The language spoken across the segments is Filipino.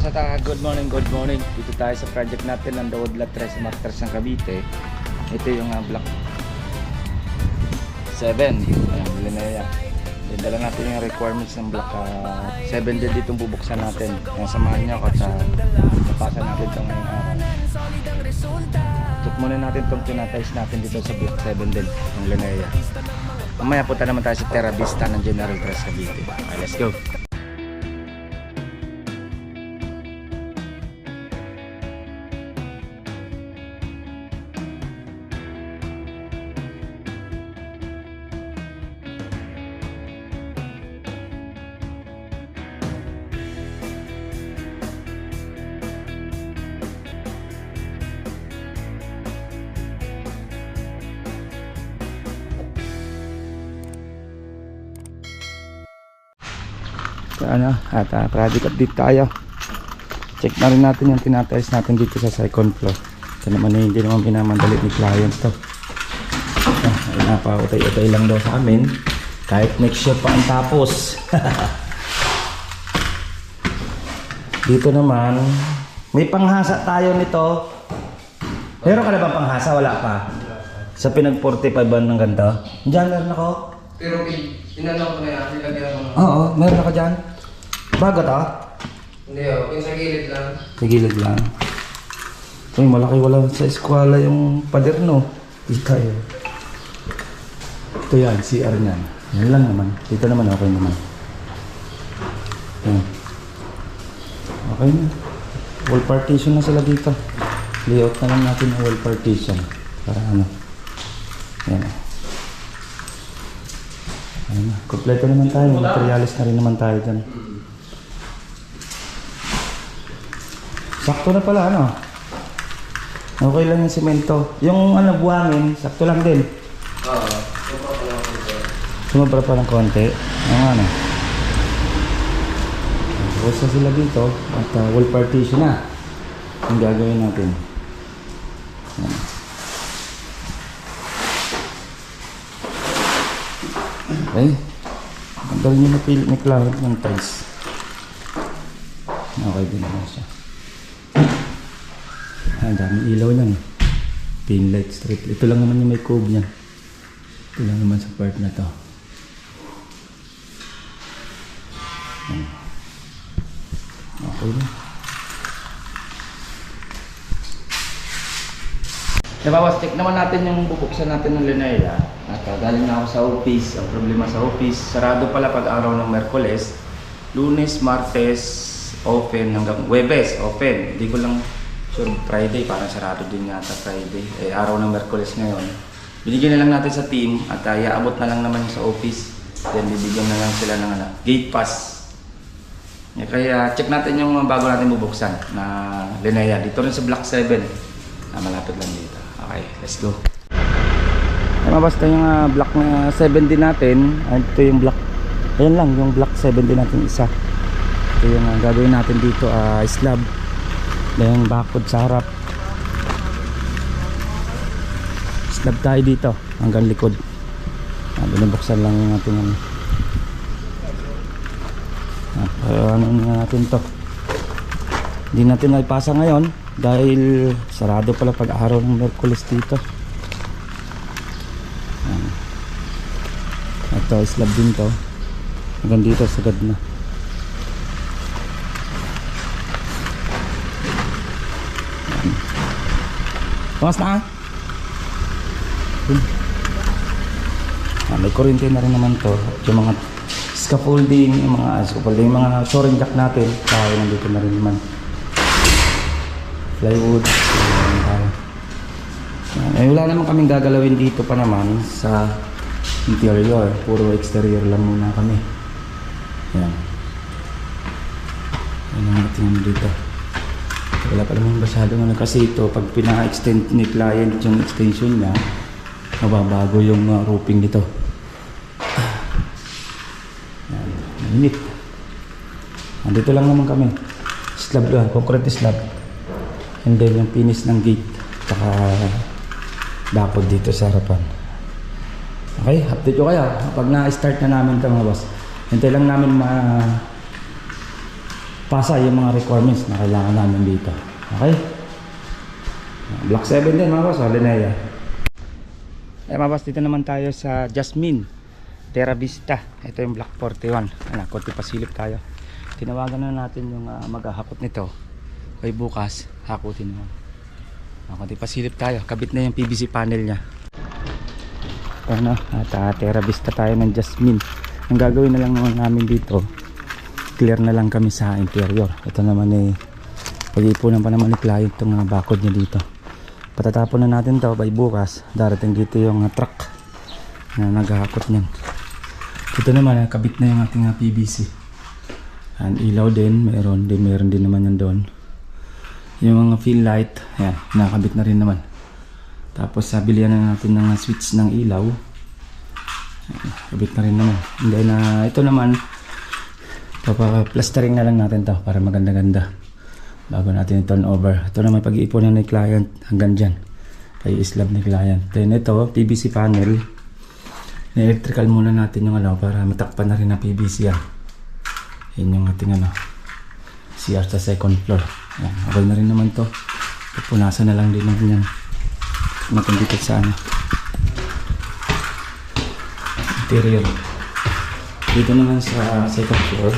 boss at good morning. Dito tayo sa project natin ng Dawadla Tres Masters ng Cavite. Ito yung block 7. Ayan, Linea. Dala natin yung requirements ng block 7 din ditong bubuksan natin. Ayan, samahan nyo at napasan natin ito ngayong araw. Check muna natin itong tinatize natin dito sa block 7 din ng Linea. Mamaya punta naman tayo sa Terra Vista ng General Tres Cavite. Okay, let's go. At project update tayo. Check na rin natin yung tinatiles natin dito sa second floor. Ito naman hindi naman pinamandali ni client to. Napautay-utay lang daw sa amin kahit next year pa ang tapos. Dito naman may panghasa tayo nito. Meron ka na ba panghasa? Wala pa. Sa pinag 45 ng ganito. Diyan meron ako. Pero inanong ko na yan, nilagyan mo. Oo, meron ako dyan. Bago to? Hindi yung sa gilid lang. Sa gilid lang. Uy, malaki wala sa eskwela yung pader, no? Dito yun. Ito yan, CR niyan. Yan lang naman. Dito naman okay naman. Yan. Okay na. Wall partition na sila dito. Layout na lang natin ng wall partition. Para ano. Yan. Ayun na. Kompleto naman tayo. Materialis na rin naman tayo dyan. Sakto na pala, ano? Okay lang yung semento. Yung ano, buhangin, sakto lang din. Oo. Sumabra pa ng konti. Ang ano. Bukas na sila dito. At wall partition na. Ang gagawin natin. Yan. Okay. Ang galing yung napili ni client ng tiles. Okay din naman siya. Ang daming ilaw lang. Pin light strip. Ito lang naman yung may cove niya. Ito lang naman sa part na to. Okay na. Nabawas, check naman natin yung bubuksan natin ng Linea. At galing na ako sa office. Ang problema sa office, sarado pala pag araw ng Merkules. Lunes, Martes, open hanggang Webes, open. Hindi ko lang sure Friday, parang sarado din yata Friday. Araw ng Merkules ngayon. Binigyan na lang natin sa team at iaabot na lang naman sa office. Then bibigyan na lang sila ng gate pass. Kaya check natin yung bago natin bubuksan na Linea. Dito rin sa block 7. Malapit lang dito. Okay, let's go. Basta yung block na 7 din natin. Ito yung block. Ayan lang, yung block 7 din natin isa. Ito yung gagawin natin dito, slab. Dahil bakod sa harap. Slab tayo dito hanggang likod. Binubuksan lang yung ating ano natin to. Hindi natin naipasa ngayon dahil sarado pala pag araw ng Merkules dito. Ito slab din to hanggang dito sagad na. Tumas na may kuryente na rin naman to. Yung mga scaffolding, yung mga shoring jack natin kaya nandito na rin naman. Plywood wala naman kaming gagalawin dito pa naman sa interior, puro exterior lang muna kami. Yan ang natin dito. Wala pa naman masyadong kasi ito pag pina-extend ni client yung extension niya, mababago yung roofing nito. Yan, mainit. Andito lang naman kami. Slab lang, concrete slab. And then yung finish ng gate, saka bakod dito sa harapan. Okay, update ko kayo pag na-start na namin ito mga boss. Hintay lang namin pasa yung mga requirements na kailangan namin dito. Okay? Block 7 din mga boss, Linea. Mga boss, dito naman tayo sa Jasmine Terra Vista. Ito yung block 41. Konti pasilip tayo. Tinawagan na natin yung maghahakot nito. Kaya bukas, hakutin naman. Konti pasilip tayo. Kabit na yung PVC panel nya. Ano, at Terra Vista tayo ng Jasmine. Ang gagawin na lang naman namin dito, clear na lang kami sa interior. Ito naman pag-iipunan pa naman ni client itong bakod niya dito. Patatapon na natin to by bukas. Darating dito yung truck na naghahakot niyan. Dito naman kabit na yung ating PVC. And ilaw din, meron din naman yan doon. Yung mga fill light, ayan, nakabit na rin naman. Tapos bilihan na natin ng switch ng ilaw. Ayan, kabit na rin naman. And then ito naman, plastering na lang natin to para maganda-ganda bago natin i-turn over. Ito naman pag-iipunan ng client hanggang dyan kay slab ni client. Then ito PVC panel, na-electrical muna natin yung para matakpan na rin ang PVC yan. Yan yung ating CR sa second floor. Yan, okay na rin naman to. Pupunasan na lang din natin yan natin dito sa interior. Dito naman sa second floor,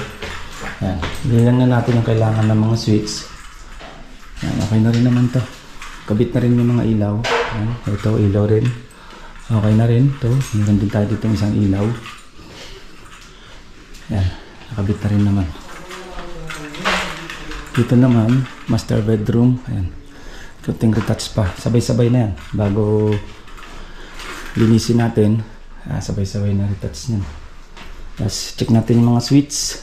yan, bilang na natin yung kailangan ng mga switch. Yan, okay na rin naman to. Kabit na rin yung mga ilaw. Yan, ito ilaw rin. Okay na rin to. Meron din tayo dito isang ilaw. Yan, nakabit na rin naman. Dito naman, master bedroom. Ayan, kunting retouch pa. Sabay-sabay na yan. Bago linisin natin, sabay-sabay na retouch niyan. Tapos check natin yung mga switch,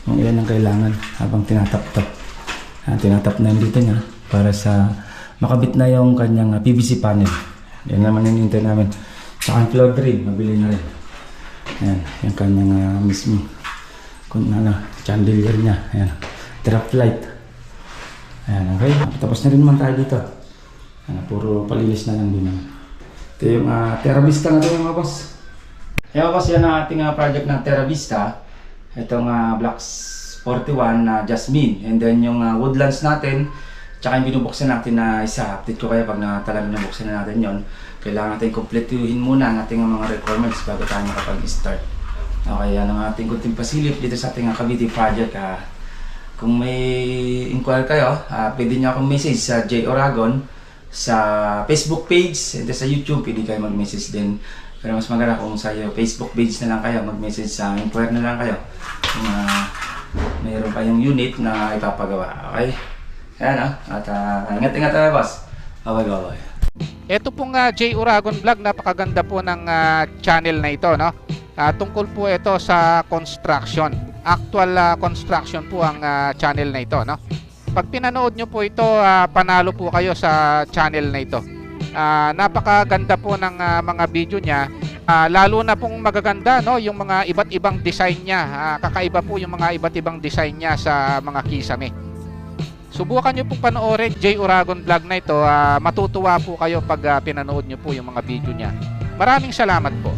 kung ilan ang kailangan habang tinatap-tap. Tinatap na yung dito niya para sa makabit na yung kanyang PVC panel. Yan naman yung hintay namin. Tsaka ang floor drain, mabili na rin. Yan, yung kanyang mismo chandelier niya. Ayan, drop light. Ayan, okay. Tapos na rin naman tayo dito. Puro palinis na lang din. Ito yung Terra Vista natin mga boss. Ayan boss, yan ang ating project ng Terra Vista. Itong blocks 41 na Jasmine. And then yung woodlands natin, tsaka yung binubuksan natin na isa. Update ko kaya pag talagang nabuksan na natin yon. Kailangan natin kompletuhin muna ang ating mga requirements bago tayo makapag-start. Okay, yan ang ating kunting pasilip dito sa ating Cavite project. Kung may inquire kayo, pwede nyo akong message sa J Oragon sa Facebook page, and sa YouTube pwede kayo mag-message din. Pero mas maganda kung sa Facebook page na lang kayo, mag-message sa inquire na lang kayo kung mayroon kayong unit na ipapagawa. Okay? Ayan at ingat-ingat tayo boss. Bye-bye. Ito pong J Oragon Vlog, napakaganda po ng channel na ito, no? Tungkol po ito sa construction. Actual construction po ang channel na ito, no? Pag pinanood nyo po ito, panalo po kayo sa channel na ito. Napakaganda po ng mga video niya. Lalo na pong magaganda, no, yung mga iba't ibang design niya. Kakaiba po yung mga iba't ibang design niya sa mga kisame. Subukan nyo pong panoorin J Oragon Vlog na ito. Matutuwa po kayo pag pinanood nyo po yung mga video niya. Maraming salamat po.